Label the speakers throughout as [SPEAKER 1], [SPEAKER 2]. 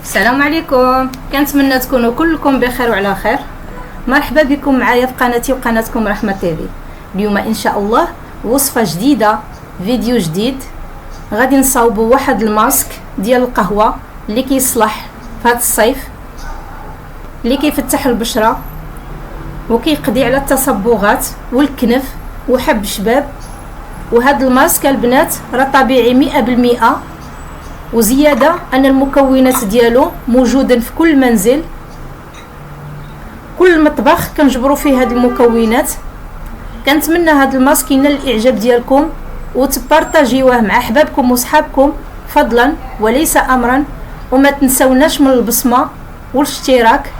[SPEAKER 1] السلام عليكم، كنتمنى تكونوا كلكم بخير وعلى خير. مرحبا بكم معايا في قناتي وقناتكم رحمة تيفي. اليوم ان شاء الله وصفة جديدة، فيديو جديد. غادي نصاوبوا واحد الماسك ديال القهوة اللي كيصلح في هذا الصيف، اللي كيفتح البشرة وكيقضي على التصبغات والكنف وحب الشباب. وهذا الماسك البنات راه طبيعي 100%، وزيادة أن المكونات ديالو موجودة في كل منزل، كل مطبخ كنجبروا فيه هاد المكونات. كنتمنى هاد الماسك ينال الاعجاب ديالكم وتبارطاجيوه مع احبابكم وصحابكم فضلا وليس امرا، وما تنسوناش من البصمه والاشتراك.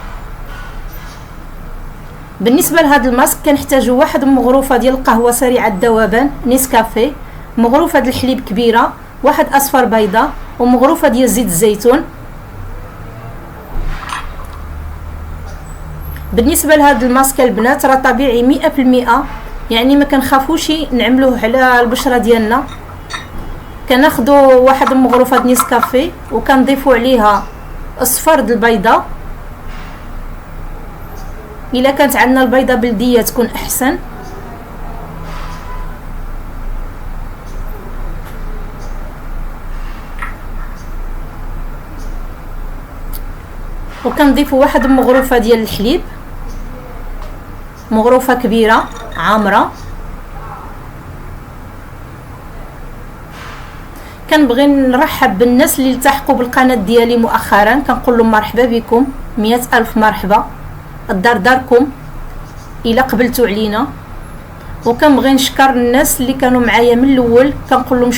[SPEAKER 1] بالنسبه لهذا الماسك كنحتاجوا واحد مغروفه ديال القهوه سريعه الذوبان نيسكافيه، مغروفه ديال الحليب كبيره، واحد اصفر بيضه، ومغروفه ديال زيت الزيتون. بالنسبه لهذا الماسك البنات راه طبيعي 100%، يعني ما كنخافوش نعملوه على البشره ديالنا. كناخذوا واحد مغروفه ديال نيسكافيه وكنضيفوا عليها اصفر د البيضه، الا كانت عندنا البيضه بلديه تكون احسن. وكنضيفوا واحد مغروفه ديال الحليب، مغروفه كبيره عامره. كنبغي نرحب بالناس اللي التحقوا بالقناه ديالي مؤخرا، كنقول لهم مرحبا بكم، 100,000 مرحبا. الدار داركم الا قبلتوا علينا. وكنبغي نشكر الناس اللي كانوا معايا من الاول، كنقول لهم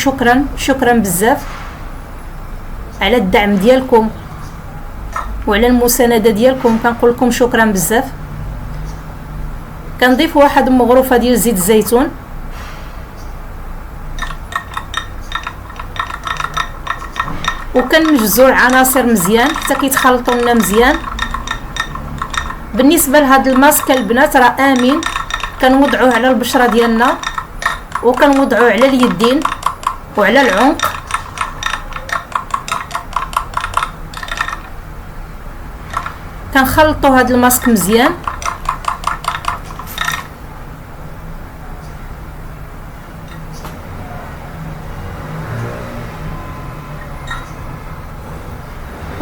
[SPEAKER 1] شكرا بزاف على الدعم ديالكم وعلى المسانده ديالكم، كنقول لكم شكرا بزاف. كنضيف واحد مغروفه ديال زيت الزيتون، وكنجزو العناصر مزيان حتى كيتخلطوا لنا مزيان. بالنسبه لهذا الماسك البنات راه امن، كنوضعوه على البشره ديالنا وكنوضعوه على اليدين وعلى العنق. كنخلطوا هذا الماسك مزيان.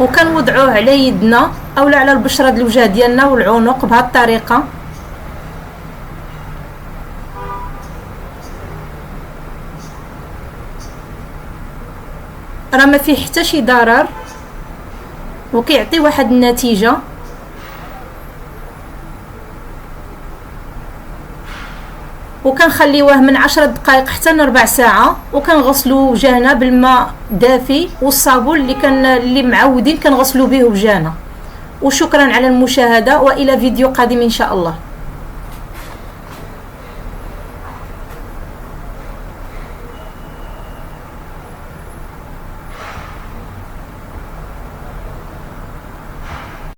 [SPEAKER 1] وكنوضعوه على يدنا اولا على البشره ديال الوجه ديالنا والعنق بهذه الطريقه. راه ما فيه حتى شي ضرر وكيعطي واحد النتيجه. وكنخليوه من 10 دقائق حتى لربع ساعه، وكنغسلوا وجهنا بالماء دافي والصابون اللي معودين كنغسلوا به وجهنا. وشكرا على المشاهده، والى فيديو قادم ان شاء الله.